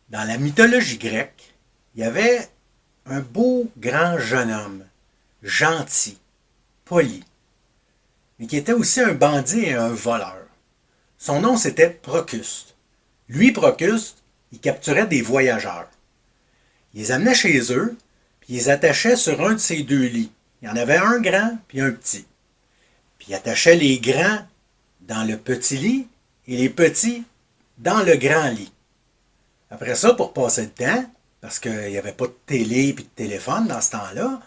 Dans la mythologie grecque, il y avait un beau grand jeune homme, gentil, poli, mais qui était aussi un bandit et un voleur. Son nom c'était Procuste. Lui, Procuste, il capturait des voyageurs. Il les amenait chez eux, puis il les attachait sur un de ses deux lits. Il y en avait un grand puis un petit. Puis il attachait les grands dans le petit lit et les petits dans le grand lit. Après ça, pour passer le temps, parce qu'il n'y avait pas de télé et de téléphone dans ce temps-là,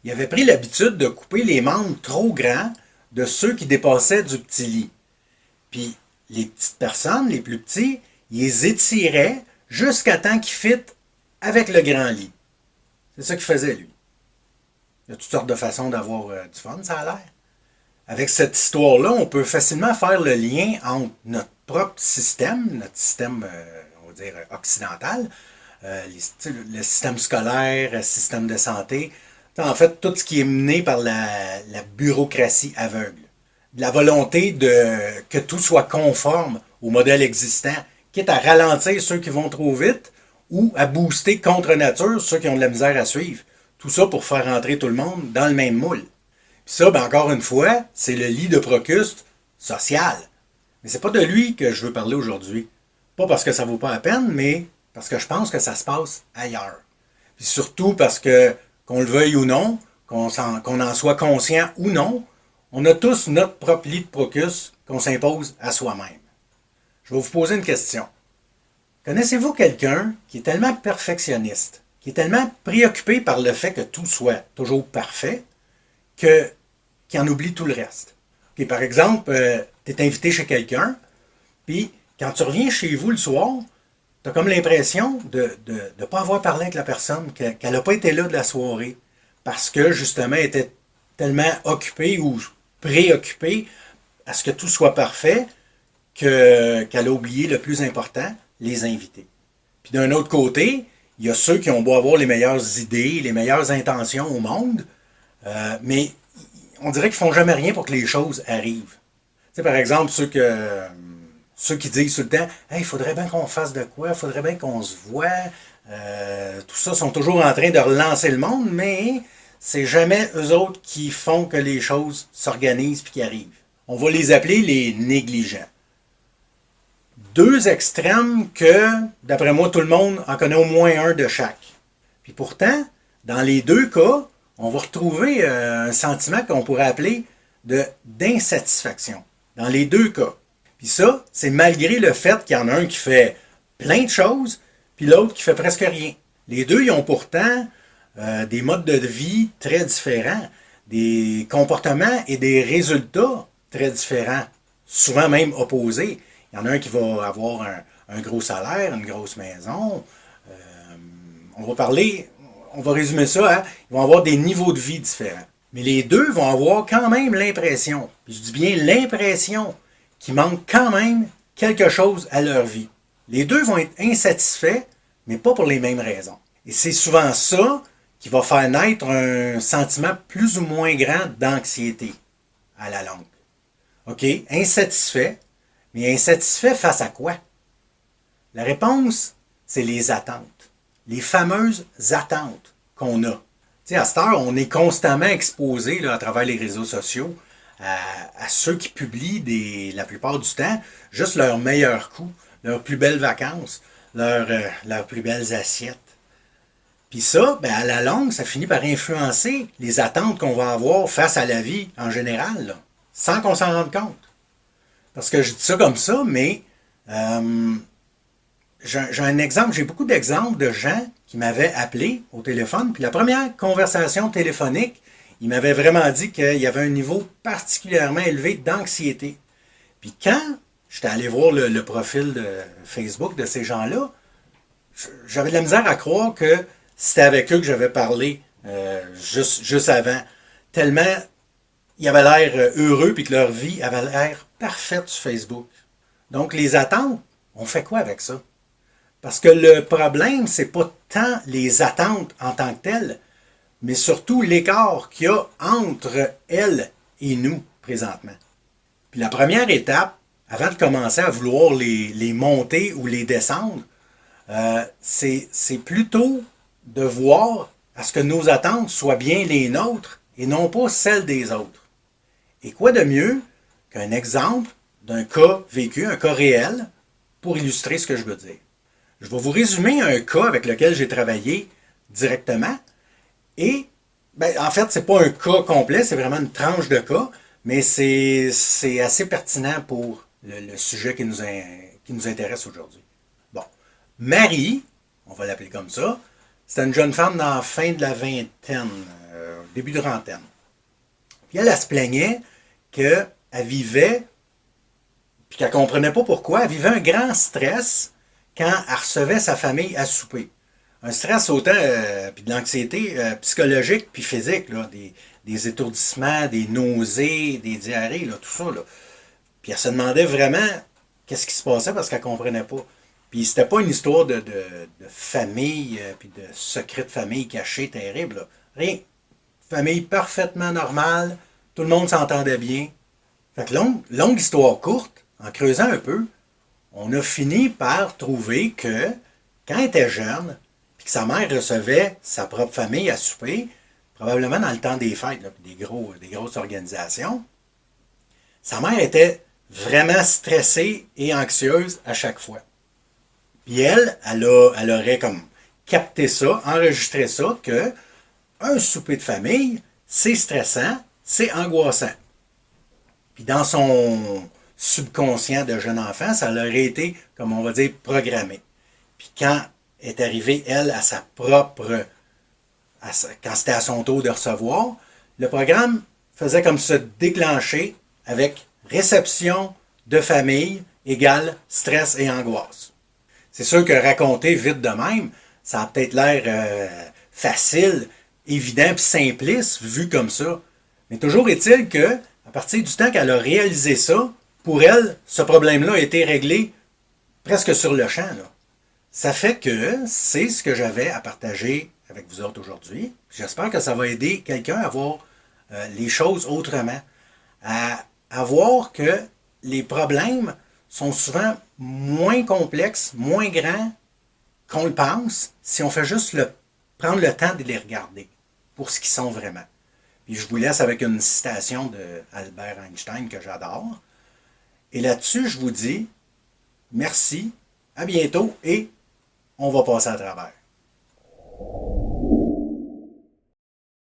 il avait pris l'habitude de couper les membres trop grands de ceux qui dépassaient du petit lit. Puis les petites personnes, les plus petits, ils les étiraient jusqu'à temps qu'ils fitent avec le grand lit. C'est ça qu'il faisait, lui. Il y a toutes sortes de façons d'avoir du fun, ça a l'air. Avec cette histoire-là, on peut facilement faire le lien entre notre système, on va dire, occidental, le système scolaire, le système de santé, en fait, tout ce qui est mené par la bureaucratie aveugle. La volonté de que tout soit conforme au modèle existant, quitte à ralentir ceux qui vont trop vite ou à booster contre nature ceux qui ont de la misère à suivre. Tout ça pour faire rentrer tout le monde dans le même moule. Puis ça, ben encore une fois, c'est le lit de Procuste social. Mais c'est pas de lui que je veux parler aujourd'hui. Pas parce que ça vaut pas la peine, mais parce que je pense que ça se passe ailleurs. Puis surtout parce que, qu'on le veuille ou non, qu'on en soit conscient ou non, on a tous notre propre lit de Procuste qu'on s'impose à soi-même. Je vais vous poser une question. Connaissez-vous quelqu'un qui est tellement perfectionniste, qui est tellement préoccupé par le fait que tout soit toujours parfait, qu'il en oublie tout le reste? Okay, par exemple, tu es invité chez quelqu'un, puis quand tu reviens chez vous le soir, tu as comme l'impression de ne pas avoir parlé avec la personne, qu'elle n'a pas été là de la soirée, parce que justement, elle était tellement occupée ou préoccupée à ce que tout soit parfait qu'elle a oublié le plus important, les invités. Puis d'un autre côté, il y a ceux qui ont beau avoir les meilleures idées, les meilleures intentions au monde, mais on dirait qu'ils font jamais rien pour que les choses arrivent. Tu sais, par exemple, ceux qui disent tout le temps « Hey, il faudrait bien qu'on fasse de quoi, il faudrait bien qu'on se voit. » Tout ça sont toujours en train de relancer le monde, mais c'est jamais eux autres qui font que les choses s'organisent et qui arrivent. On va les appeler les négligents. Deux extrêmes que, d'après moi, tout le monde en connaît au moins un de chaque. Puis pourtant, dans les deux cas, on va retrouver un sentiment qu'on pourrait appeler d'insatisfaction. Dans les deux cas. Puis ça, c'est malgré le fait qu'il y en a un qui fait plein de choses, puis l'autre qui fait presque rien. Les deux, ils ont pourtant des modes de vie très différents, des comportements et des résultats très différents, souvent même opposés. Il y en a un qui va avoir un gros salaire, une grosse maison. On va résumer ça, hein? Ils vont avoir des niveaux de vie différents. Mais les deux vont avoir quand même l'impression, puis je dis bien l'impression, qu'il manque quand même quelque chose à leur vie. Les deux vont être insatisfaits, mais pas pour les mêmes raisons. Et c'est souvent ça qui va faire naître un sentiment plus ou moins grand d'anxiété à la longue. OK, insatisfait, mais insatisfait face à quoi? La réponse, c'est les attentes. Les fameuses attentes qu'on a. Tu sais, à cette heure, on est constamment exposé là, à travers les réseaux sociaux à ceux qui publient la plupart du temps juste leurs meilleurs coups, leurs plus belles vacances, leurs plus belles assiettes. Puis ça, ben, à la longue, ça finit par influencer les attentes qu'on va avoir face à la vie en général, là, sans qu'on s'en rende compte. Parce que je dis ça comme ça, mais j'ai un exemple, j'ai beaucoup d'exemples de gens qui m'avaient appelé au téléphone, puis la première conversation téléphonique, il m'avait vraiment dit qu'il y avait un niveau particulièrement élevé d'anxiété. Puis quand j'étais allé voir le profil de Facebook de ces gens-là, j'avais de la misère à croire que c'était avec eux que j'avais parlé juste avant. Tellement ils avaient l'air heureux puis que leur vie avait l'air parfaite sur Facebook. Donc les attentes, on fait quoi avec ça? Parce que le problème, c'est pas tant les attentes en tant que telles, mais surtout l'écart qu'il y a entre elles et nous présentement. Puis la première étape, avant de commencer à vouloir les monter ou les descendre, C'est plutôt de voir à ce que nos attentes soient bien les nôtres et non pas celles des autres. Et quoi de mieux qu'un exemple d'un cas vécu, un cas réel, pour illustrer ce que je veux dire. Je vais vous résumer un cas avec lequel j'ai travaillé directement. Et, ben, en fait, c'est pas un cas complet, c'est vraiment une tranche de cas, mais c'est assez pertinent pour le sujet qui nous intéresse aujourd'hui. Bon. Marie, on va l'appeler comme ça, c'était une jeune femme dans la fin de la vingtaine, début de trentaine. Puis elle se plaignait qu'elle vivait, puis qu'elle comprenait pas pourquoi, elle vivait un grand stress quand elle recevait sa famille à souper. Un stress autant, puis de l'anxiété psychologique puis physique, là, des étourdissements, des nausées, des diarrhées, là, tout ça. Là. Puis elle se demandait vraiment qu'est-ce qui se passait parce qu'elle comprenait pas. Puis c'était pas une histoire de famille, puis de secret de famille caché terrible. Là. Rien. Famille parfaitement normale, tout le monde s'entendait bien. Fait que longue histoire courte, en creusant un peu, on a fini par trouver que quand elle était jeune, puis que sa mère recevait sa propre famille à souper, probablement dans le temps des fêtes, là, des grosses organisations, sa mère était vraiment stressée et anxieuse à chaque fois. Puis elle aurait comme capté ça, enregistré ça, que un souper de famille, c'est stressant, c'est angoissant. Puis dans son subconscient de jeune enfant, ça aurait été, comme on va dire, programmé. Puis quand est arrivée, elle, à sa propre... quand c'était à son tour de recevoir, le programme faisait comme se déclencher avec réception de famille égale stress et angoisse. C'est sûr que raconter vite de même, ça a peut-être l'air facile, évident puis simpliste vu comme ça. Mais toujours est-il que, à partir du temps qu'elle a réalisé ça, pour elle, ce problème-là a été réglé presque sur le champ. Là. Ça fait que c'est ce que j'avais à partager avec vous autres aujourd'hui. J'espère que ça va aider quelqu'un à voir les choses autrement, à voir que les problèmes sont souvent moins complexes, moins grands qu'on le pense, si on fait juste prendre le temps de les regarder pour ce qu'ils sont vraiment. Puis je vous laisse avec une citation de Albert Einstein que j'adore. Et là-dessus, je vous dis merci, à bientôt et on va passer à travers.